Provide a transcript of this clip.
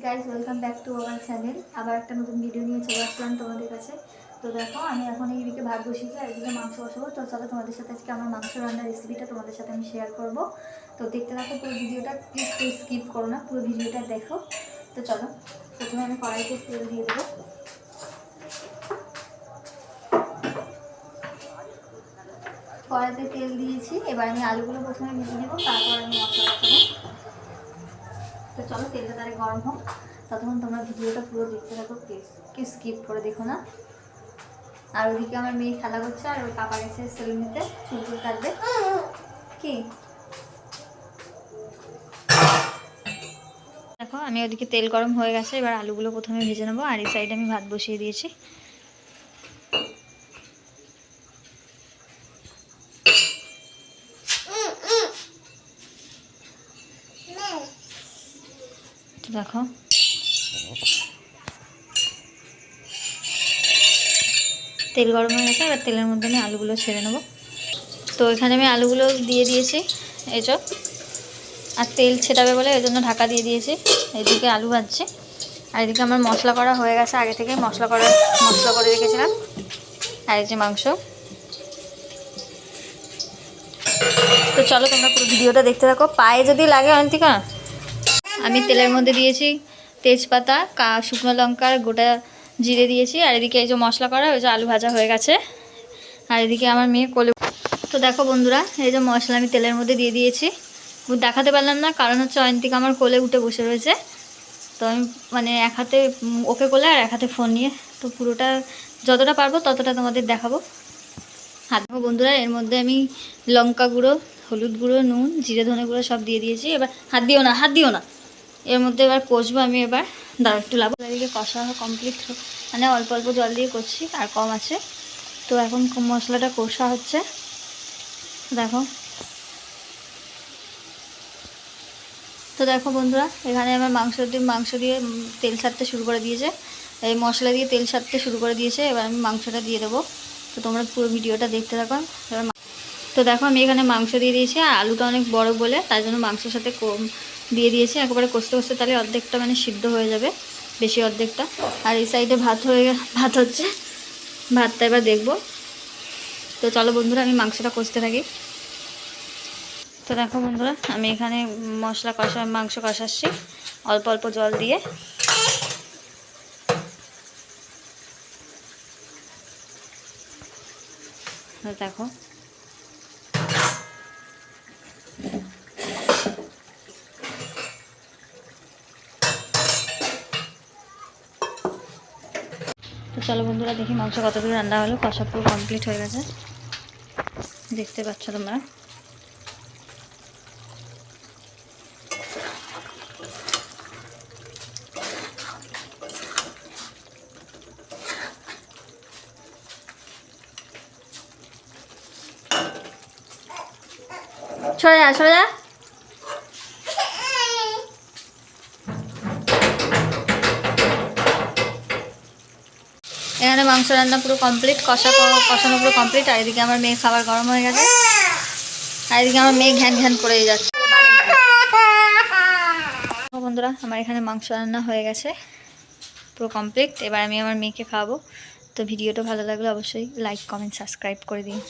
Guys, welcome back to our channel. আবার একটা নতুন ভিডিও নিয়ে চলে আসলাম তোমাদের কাছে। তো দেখো, আমি এখন এইদিকে ভাত বসিয়েছি আর এদিকে মাংস বসাবো। তো চলো তোমাদের সাথে আজকে আমার মাংস রান্নার রেসিপিটা তোমাদের সাথে আমি শেয়ার করব। তো দেখতে থাকো পুরো ভিডিওটা, প্লিজ কেউ স্কিপ করো না, পুরো ভিডিওটা দেখো। তো চলো, প্রথমে আমি কড়াইতে তেল দিয়ে দেবো। কড়াইতে তেল দিয়েছি, এবার আমি আলুগুলো প্রথমে ভেজে নেবো, তারপর আমি মশলা বসাবো। তো চলো, তেলটা তারে গরম হোক, ততক্ষণ তোমরা ভিডিওটা পুরো দেখতে থাকো, প্লিজ কেউ স্কিপ করে দেখো না। আর ওদিকে আমার মেয়ে খেলা করছে, আর ওর পাপা গেছে সেলুন নিতে, চুল কাটবে। কি দেখো, আমি ওদিকে তেল গরম হয়ে গেছে, এবার আলুগুলো প্রথমে ভেজে নেবো। আর এই সাইডে আমি ভাত বসিয়ে দিয়েছি। তো দেখো, তেল গরম হয়ে গেছে, এবার তেলের মধ্যে আমি আলুগুলো ছেড়ে নেবো। তো এখানে আমি আলুগুলো দিয়ে দিয়েছি এইসব, আর তেল ছেটাবে বলে ওই জন্য ঢাকা দিয়ে দিয়েছি। এদিকে আলু ভাজছে, আর এদিকে আমার মশলা করা হয়ে গেছে, আগে থেকে মশলা করে রেখেছিলাম। আর এই যে মাংস। তো চলো, তোমরা পুরো ভিডিওটা দেখতে থাকো। পায়ে যদি লাগে অন্তিকা। আমি তেলের মধ্যে দিয়েছি তেজপাতা, শুকনো লঙ্কা, গোটা জিরে দিয়েছি। আর এদিকে এই যে মশলা করা, ওই যে আলু ভাজা হয়ে গেছে। আর এদিকে আমার মেয়ে কোলে। তো দেখো বন্ধুরা, এই যে মশলা আমি তেলের মধ্যে দিয়ে দিয়েছি। দেখাতে পারলাম না, কারণ হচ্ছে অয়ন্তিকা আমার কোলে উঠে বসে রয়েছে। তো আমি মানে এক হাতে ওকে কোলে আর এক হাতে ফোন নিয়ে, তো পুরোটা যতটা পারবো ততটা তোমাদের দেখাবো। হাত বন্ধুরা, এর মধ্যে আমি লঙ্কা গুঁড়ো, হলুদ গুঁড়ো, নুন, জিরে ধনে গুঁড়ো সব দিয়ে দিয়েছি। এবার হাত দিও না। এর মধ্যে এবার কষবো আমি। এবার দাঁড়া একটু লাভ, এদিকে কষা কমপ্লিট, মানে অল্প অল্প জল দিয়ে করছি, আর কম আছে। তো এখন মশলাটা কষা হচ্ছে, দেখো। তো দেখো বন্ধুরা, এখানে আমার মাংস দিয়ে তেল ছাড়তে শুরু করে দিয়েছে। এই মশলা দিয়ে তেল ছাড়তে শুরু করে দিয়েছে। এবার আমি মাংসটা দিয়ে দেবো। তো তোমরা পুরো ভিডিওটা দেখতে থাকো। এবার তো দেখো, আমি এখানে মাংস দিয়ে দিয়েছি, আর আলুটা অনেক বড় বলে তাই জন্য মাংসের সাথে কম দিয়ে দিয়েছি। একেবারে কষতে কষতে তাহলে অর্ধেকটা মানে সিদ্ধ হয়ে যাবে, বেশি অর্ধেকটা। আর এই সাইডে ভাত হচ্ছে, ভাতটা এবার দেখবো। তো চলো বন্ধুরা, আমি মাংসটা কষতে থাকি। তো দেখো বন্ধুরা, আমি এখানে মাংস কষাচ্ছি অল্প অল্প জল দিয়ে। দেখো, তো চলো বন্ধুরা, দেখি মাংস কতদূর রান্না হলো। কষা পুরো কমপ্লিট হয়ে গেছে, দেখতে পাচ্ছ তোমরা। সরে যা। এখানে মাংস রান্না পুরো কমপ্লিট, কষানো পুরো কমপ্লিট। আর এদিকে আমার মেয়ে খাবার গরম হয়ে গেছে, আর এদিকে আমার মেয়ে ঘ্যান ঘ্যান করেই যাচ্ছে। বন্ধুরা, আমার এখানে মাংস রান্না হয়ে গেছে পুরো কমপ্লিট। এবার আমি আমার মেয়েকে খাওয়াবো। তো ভিডিওটা ভালো লাগলে অবশ্যই লাইক, কমেন্ট, সাবস্ক্রাইব করে দিন।